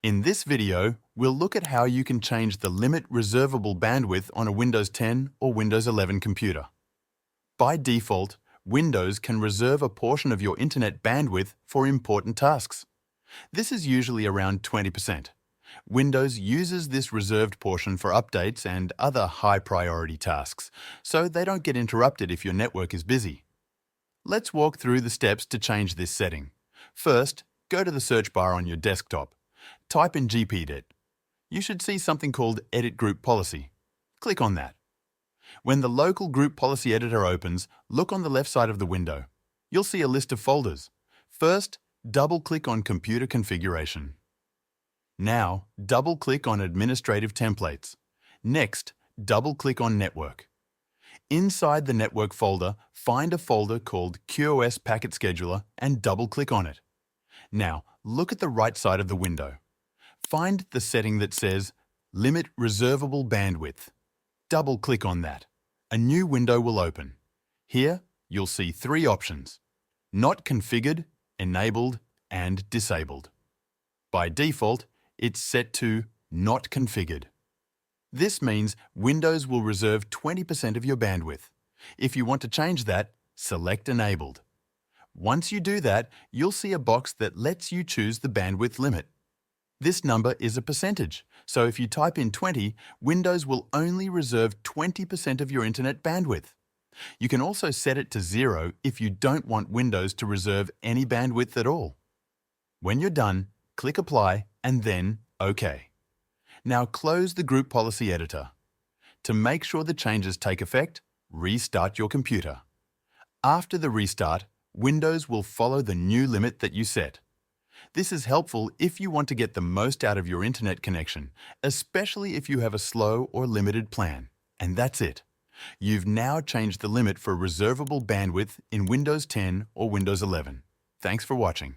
In this video, we'll look at how you can change the limit reservable bandwidth on a Windows 10 or Windows 11 computer. By default, Windows can reserve a portion of your internet bandwidth for important tasks. This is usually around 20%. Windows uses this reserved portion for updates and other high-priority tasks, so they don't get interrupted if your network is busy. Let's walk through the steps to change this setting. First, go to the search bar on your desktop. Type in GPDet. You should see something called Edit Group Policy. Click on that. When the local group policy editor opens, look on the left side of the window. You'll see a list of folders. First, double-click on Computer Configuration. Now, double-click on Administrative Templates. Next, double-click on Network. Inside the Network folder, find a folder called qospacketscheduler and double-click on it. Now, look at the right side of the window. Find the setting that says Limit Reservable Bandwidth. Double-click on that. A new window will open. Here, you'll see three options: Not Configured, Enabled, and Disabled. By default, it's set to Not Configured. This means Windows will reserve 20% of your bandwidth. If you want to change that, select Enabled. Once you do that, you'll see a box that lets you choose the bandwidth limit. This number is a percentage, so if you type in 20, Windows will only reserve 20% of your internet bandwidth. You can also set it to 0 if you don't want Windows to reserve any bandwidth at all. When you're done, click Apply and then OK. Now close the Group Policy Editor. To make sure the changes take effect, restart your computer. After the restart, Windows will follow the new limit that you set. This is helpful if you want to get the most out of your internet connection, especially if you have a slow or limited plan. And that's it. You've now changed the limit for reservable bandwidth in Windows 10 or Windows 11. Thanks for watching.